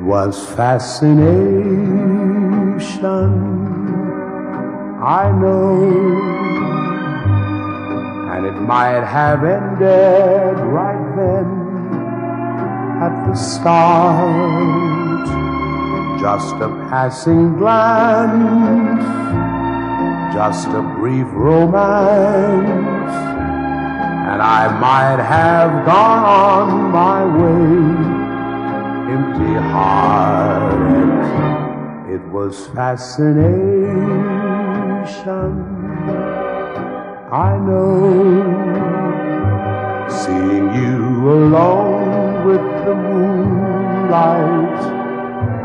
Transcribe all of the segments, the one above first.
was fascination, I know, and it might have ended right then at the start. Just a passing glance, just a brief romance, and I might have gone on my way, empty-hearted. It was fascination, I know, seeing you alone with the moonlight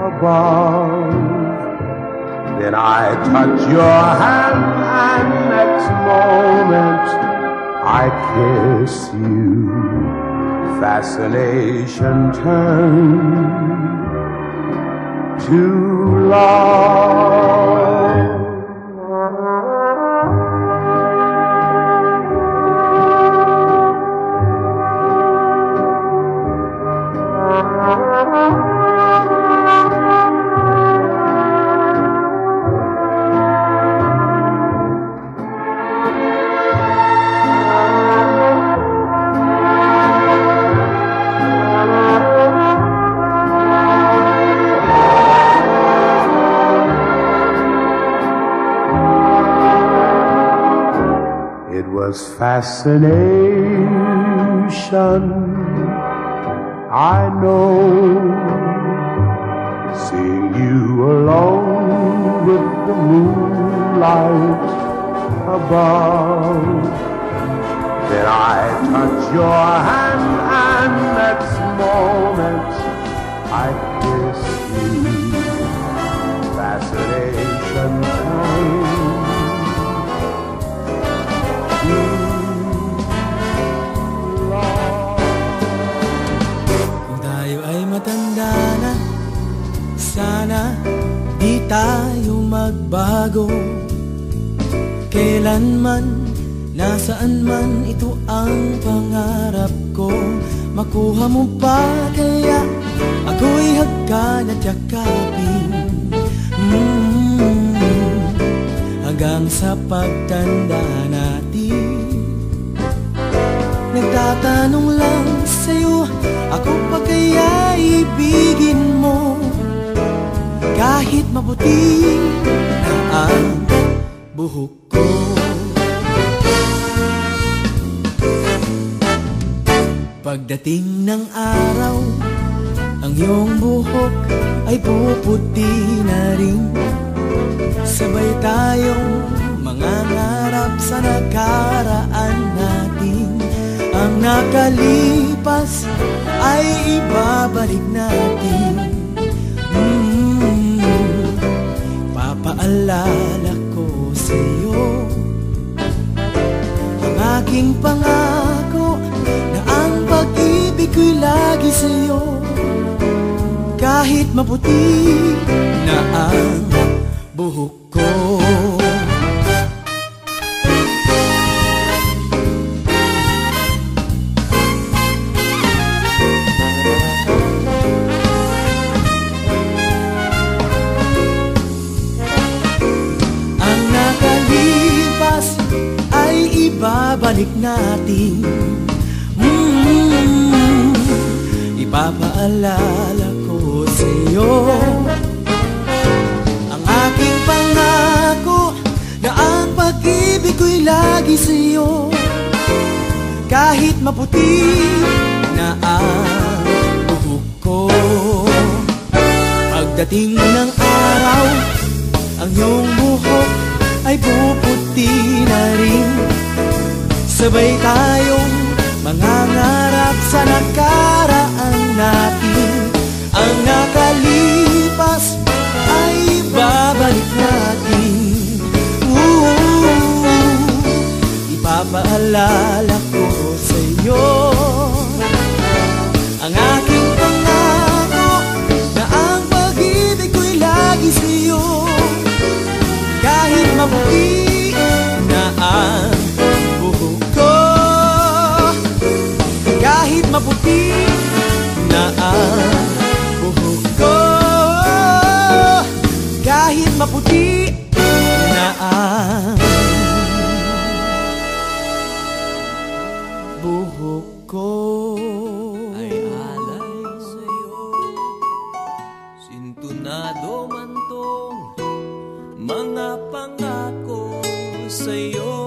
above. Then I touch your hand and next moment I kiss you. Fascination turned to love. It was fascination, I know, seeing you alone with the moonlight above. Then I touch your hand and next moment I kiss you. Fascination time. Matanda na, sana di tayo magbago. Kailanman, nasaan man, ito ang pangarap ko. Makuha mo pa kaya ako'y hagkan at yakapin, hanggang sa pagtanda natin. Nagtatanong lang sa'yo, ako pa kaya ibigin mo, kahit maputi na ang buhok ko. Pagdating ng araw, ang iyong buhok ay puputi na rin. Sabay tayong mangangarap sa nakaraan natin. Ang nakalipas ay ibabalik natin. Papaalala ko sa'yo ang aking pangako, na ang pag-ibig ko'y lagi sa'yo, kahit maputi na ang buhok ko. Ibabalik natin. Ipapaalala ko sa'yo ang aking pangako, na ang pag-ibig ko'y lagi sa'yo, kahit maputi na ang buhok ko. Pagdating ng araw, ang iyong buhok ay puputi na rin. Sabay tayong mangangarap sa nakaraan natin. Ang nakalipas ay babalik natin. Ipapaalala ko sa'yo ang aking pangako, na ang pag-ibig ko'y lagi sa'yo, kahit maputi na ang buhok ko, kahit maputi na ang buhok ko. buhok ko ay alay sa'yo. Sintunado man tong mga pangako sa'yo.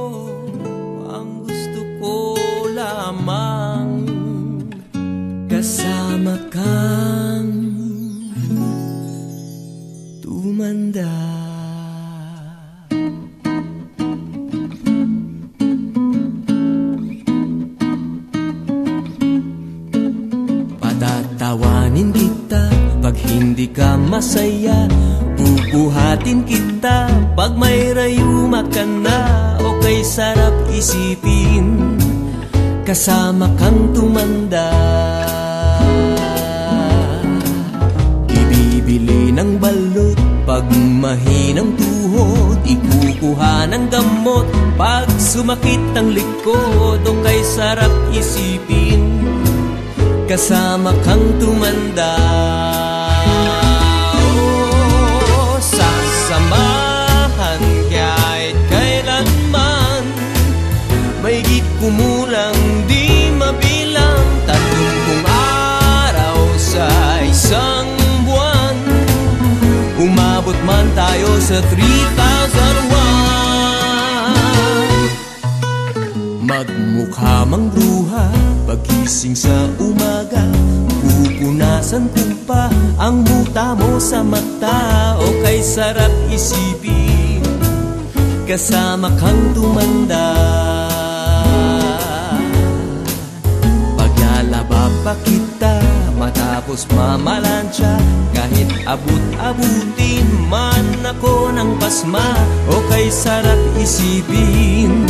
Ang gusto ko lamang kasama kang tumanda. Patatawanin kita pag hindi ka masaya, bubuhatin kita pag may rayuma ka na. O kay sarap isipin kasama kang tumanda. Ibibili ng balot pag mahinang tuhod, ikukuha ng gamot pag sumakit ang likod. O kay sarap isipin kasama kang tumanda. Oh, sasamahan kahit kailanman, mahigit kumulang di mabilang, 30 araw sa isang buwan. Umabot man tayo sa 3,001. Magmukha mang bruha pagising sa umaga, pupunasan ko pa ang muta mo sa mata. O kay sarap isipin kasama kang tumanda. Paglalaba pa kita matapos mamalansya, kahit abut-abutin man ako ng pasma. O kay sarap isipin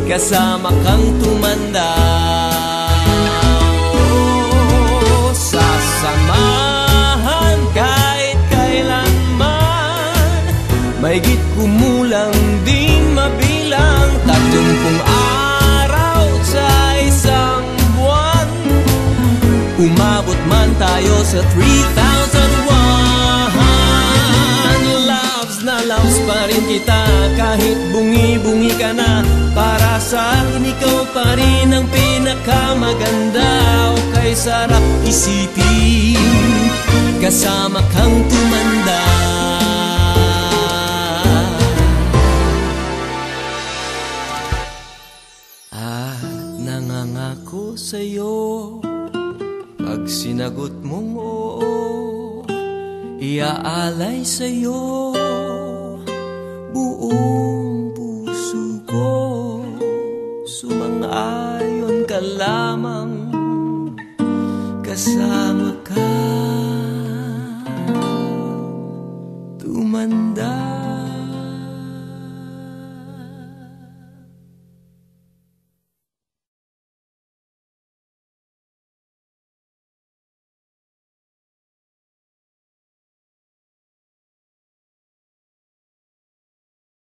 kasama kang tumanda. Oh, sasamahan kahit kailanman, mahigit kumulang di mabilang, 30 araw sa isang buwan. Umabot man tayo sa 3,001. Loves na loves pa rin kita kahit bungi-bungi ka na. Para sa akin ikaw pa rin ang pinakamaganda. O kay sarap isipin kasama kang tumanda. Nangangako sa'yo pag sinagot mong oo, iaalay sa'yo buong puso ko. Sumang-ayon ka lamang kasama ka